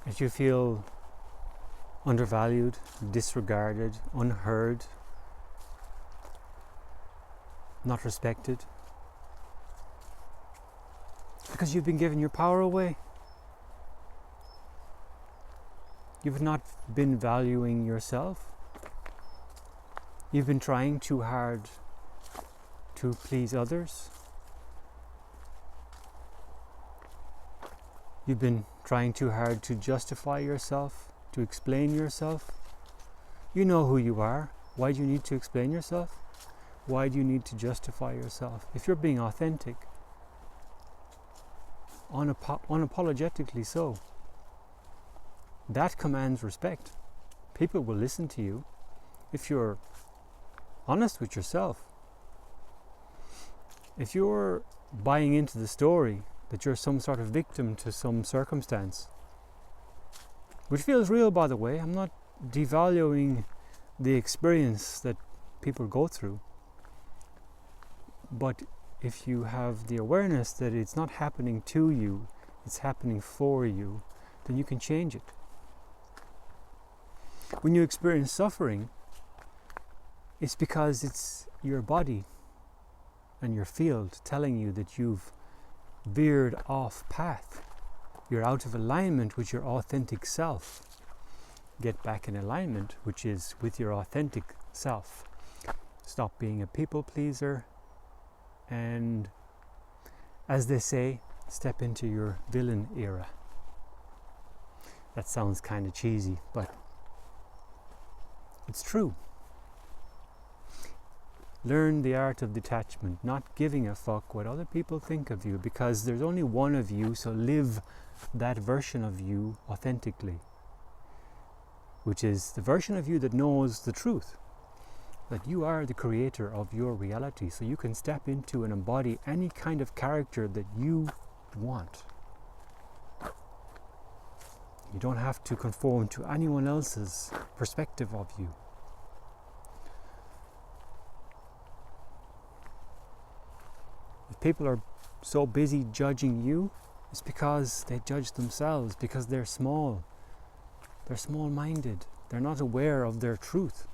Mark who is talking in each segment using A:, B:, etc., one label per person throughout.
A: If you feel undervalued, disregarded, unheard, not respected, because you've been giving your power away. You've not been valuing yourself. You've been trying too hard to please others. You've been trying too hard to justify yourself, to explain yourself. You know who you are. Why do you need to explain yourself? Why do you need to justify yourself? If you're being authentic, unapologetically so, that commands respect. People will listen to you if you're honest with yourself. If you're buying into the story that you're some sort of victim to some circumstance, which feels real, by the way, I'm not devaluing the experience that people go through, but if you have the awareness that it's not happening to you, it's happening for you, then you can change it. When you experience suffering, it's because it's your body and your field telling you that you've veered off path. You're out of alignment with your authentic self. Get back in alignment, which is with your authentic self. Stop being a people pleaser and, as they say, step into your villain era. That sounds kind of cheesy, but it's true. Learn the art of detachment, not giving a fuck what other people think of you, because there's only one of you, so live that version of you authentically, which is the version of you that knows the truth, that you are the creator of your reality, so you can step into and embody any kind of character that you want. You don't have to conform to anyone else's perspective of you. If people are so busy judging you, it's because they judge themselves, because they're small. They're small-minded. They're not aware of their truth.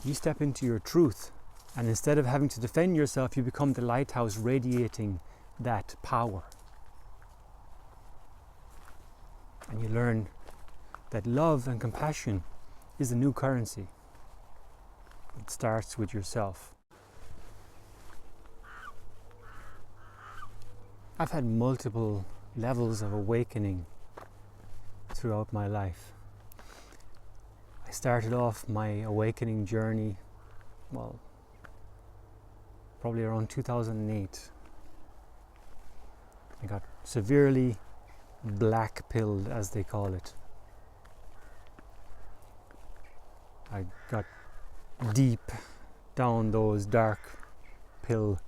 A: You step into your truth, and instead of having to defend yourself, you become the lighthouse radiating that power. And you learn that love and compassion is the new currency. It starts with yourself. I've had multiple levels of awakening throughout my life. I started off my awakening journey, probably around 2008. I got severely black-pilled, as they call it. I got deep down those dark pill,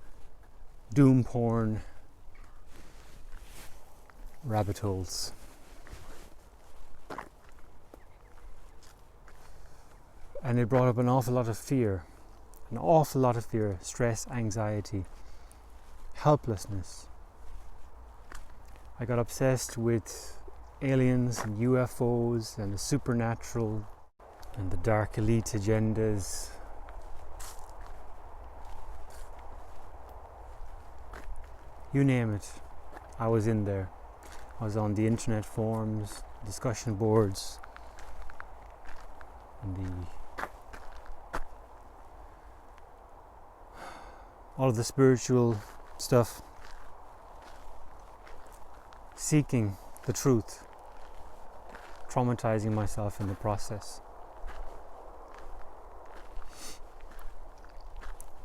A: doom porn rabbit holes. And it brought up an awful lot of fear, stress, anxiety, helplessness. I got obsessed with aliens and UFOs and the supernatural and the dark elite agendas. You name it, I was in there. I was on the internet forums, discussion boards, and all of the spiritual stuff, seeking the truth, traumatizing myself in the process,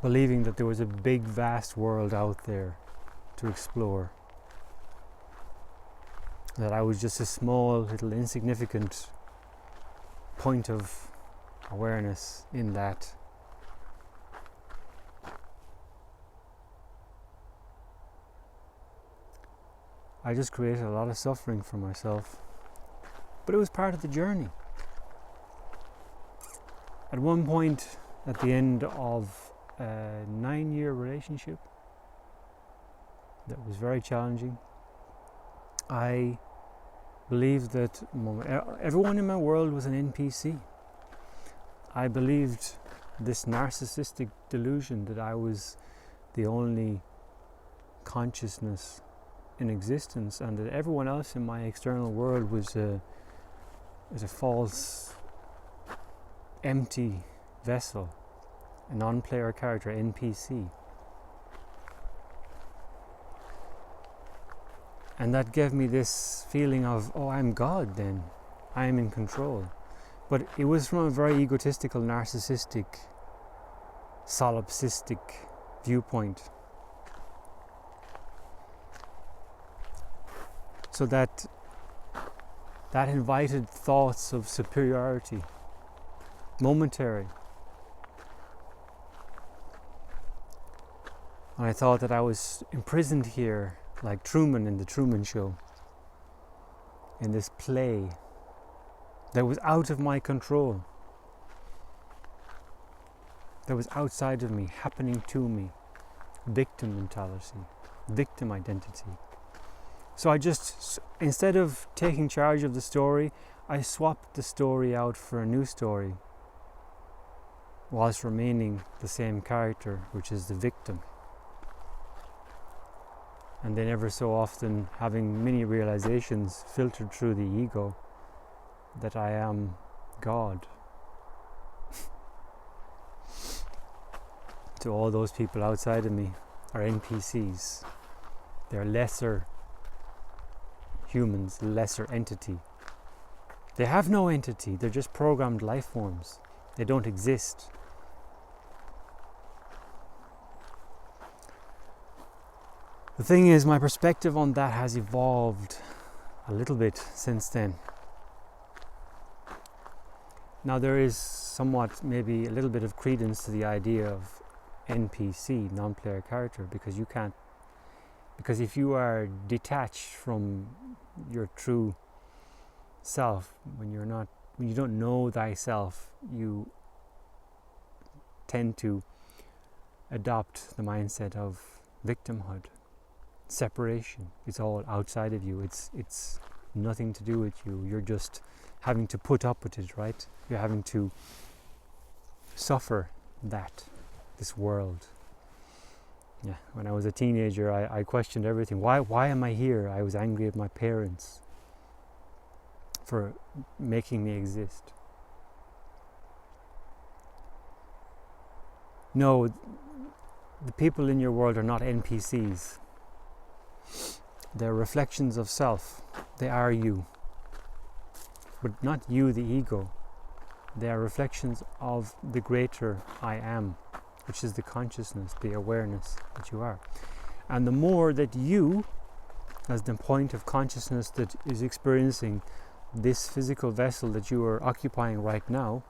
A: believing that there was a big, vast world out there to explore, that I was just a small, little, insignificant point of awareness in that. I just created a lot of suffering for myself, but it was part of the journey. At one point, at the end of a 9-year relationship that was very challenging, I believed that everyone in my world was an NPC. I believed this narcissistic delusion that I was the only consciousness in existence, and that everyone else in my external world was a false, empty vessel, a non-player character, NPC. And that gave me this feeling of, oh, I'm God then. I am in control. But it was from a very egotistical, narcissistic, solipsistic viewpoint. So that invited thoughts of superiority, momentary. And I thought that I was imprisoned here, like Truman in the Truman Show, in this play that was out of my control, that was outside of me, happening to me. Victim mentality, victim identity. So I just, instead of taking charge of the story, I swapped the story out for a new story, whilst remaining the same character, which is the victim. And then ever so often having many realizations filtered through the ego that I am God. So all those people outside of me are NPCs. They're lesser humans, lesser entity. They have no entity, they're just programmed life forms. They don't exist. The thing is, my perspective on that has evolved a little bit since then. Now there is somewhat, maybe a little bit of credence to the idea of NPC, non-player character, because if you are detached from your true self, when you don't know thyself, you tend to adopt the mindset of victimhood, separation. It's all outside of you. It's nothing to do with you. You're just having to put up with it, right? You're having to suffer this world. Yeah, when I was a teenager, I questioned everything. Why am I here? I was angry at my parents for making me exist. No, the people in your world are not NPCs. They're reflections of self. They are you. But not you, the ego. They are reflections of the greater I am, which is the consciousness, the awareness that you are. And the more that you, as the point of consciousness that is experiencing this physical vessel that you are occupying right now,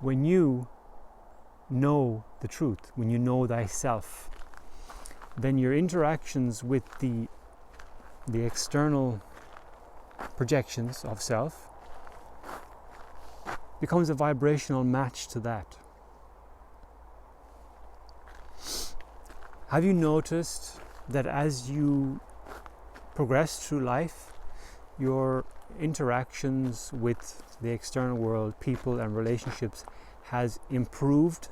A: when you know the truth, when you know thyself, then your interactions with the external projections of self becomes a vibrational match to that. Have you noticed that as you progress through life, your interactions with the external world, people and relationships has improved?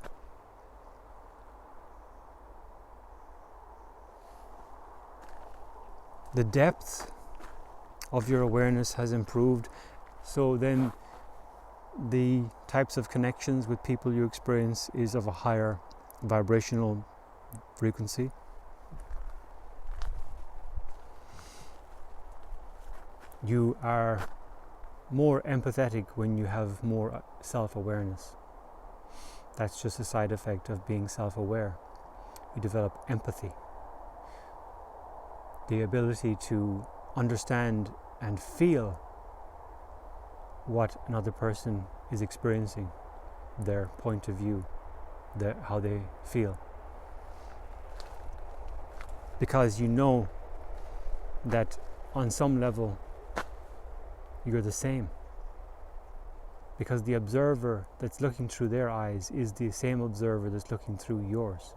A: The depth of your awareness has improved, so then the types of connections with people you experience is of a higher vibrational frequency. You are more empathetic when you have more self-awareness. That's just a side effect of being self-aware. You develop empathy, the ability to understand and feel what another person is experiencing, their point of view, how they feel. Because you know that on some level you're the same. Because the observer that's looking through their eyes is the same observer that's looking through yours.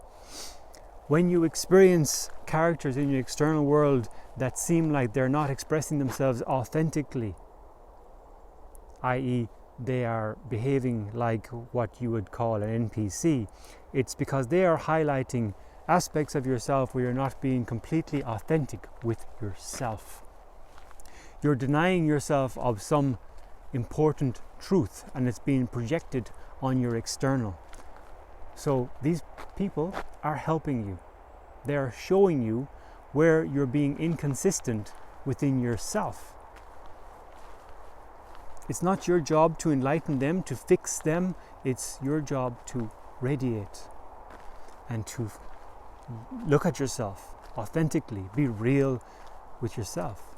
A: When you experience characters in your external world that seem like they're not expressing themselves authentically, i.e. they are behaving like what you would call an NPC, it's because they are highlighting aspects of yourself where you're not being completely authentic with yourself. You're denying yourself of some important truth, and it's being projected on your external. So these people are helping you. They are showing you where you're being inconsistent within yourself. It's not your job to enlighten them, to fix them. It's your job to radiate and to look at yourself authentically, be real with yourself,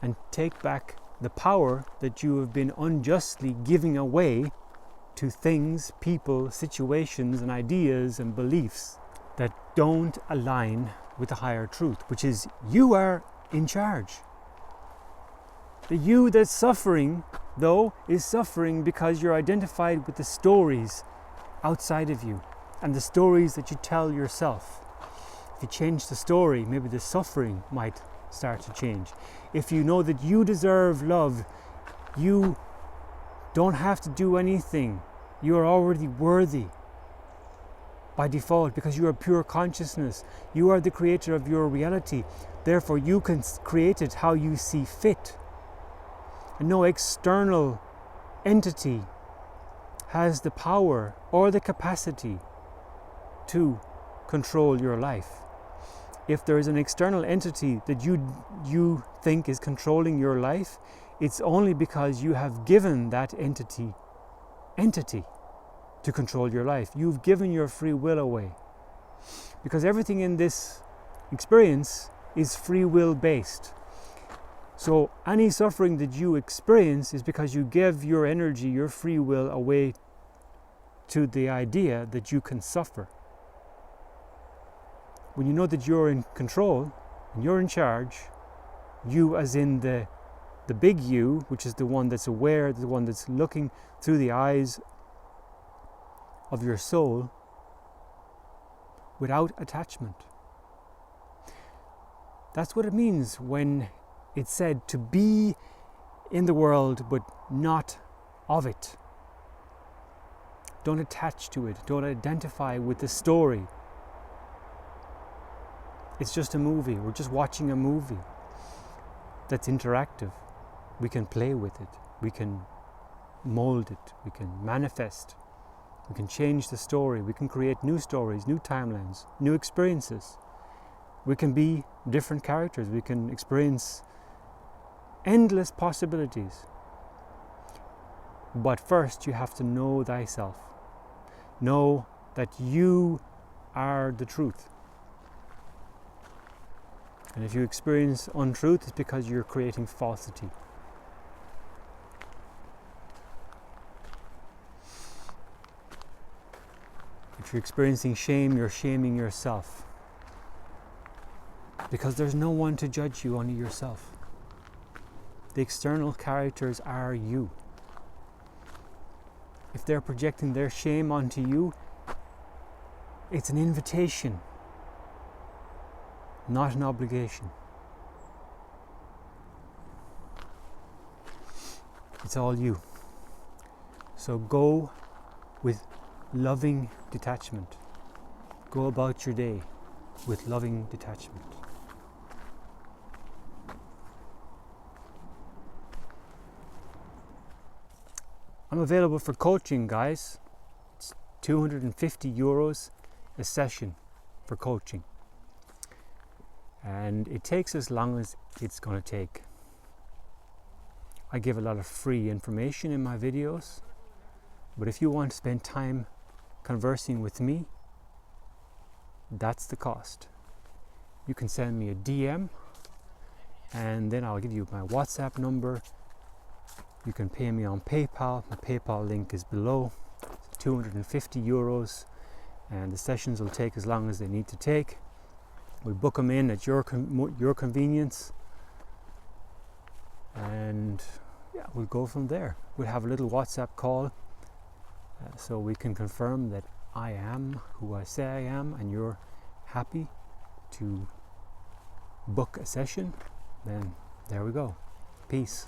A: and take back the power that you have been unjustly giving away to things, people, situations, and ideas and beliefs that don't align with the higher truth, which is you are in charge. The you that's suffering, though, is suffering because you're identified with the stories outside of you and the stories that you tell yourself. If you change the story, maybe the suffering might start to change. If you know that you deserve love, you don't have to do anything. You are already worthy by default because you are pure consciousness. You are the creator of your reality. Therefore, you can create it how you see fit. And no external entity has the power or the capacity to control your life. If there is an external entity that you think is controlling your life, it's only because you have given that entity to control your life. You've given your free will away. Because everything in this experience is free will based. So any suffering that you experience is because you give your energy, your free will away to the idea that you can suffer. When you know that you're in control and you're in charge, you as in the big you, which is the one that's aware, the one that's looking through the eyes of your soul without attachment. That's what it means when it's said to be in the world but not of it. Don't attach to it. Don't identify with the story. It's just a movie. We're just watching a movie that's interactive. We can play with it. We can mold it. We can manifest. We can change the story. We can create new stories, new timelines, new experiences. We can be different characters. We can experience endless possibilities. But first you have to know thyself. Know that you are the truth. And if you experience untruth, it's because you're creating falsity. If you're experiencing shame, you're shaming yourself. Because there's no one to judge you, only yourself. The external characters are you. If they're projecting their shame onto you, it's an invitation, not an obligation. It's all you. So go with loving detachment. Go about your day with loving detachment. I'm available for coaching, guys. It's €250 a session for coaching. And it takes as long as it's going to take. I give a lot of free information in my videos, but if you want to spend time conversing with me, that's the cost. You can send me a DM and then I'll give you my WhatsApp number. You can pay me on PayPal. My PayPal link is below. It's €250 and the sessions will take as long as they need to take. We'll book them in at your convenience, and yeah, we'll go from there. We'll have a little WhatsApp call so we can confirm that I am who I say I am, and you're happy to book a session, then there we go. Peace.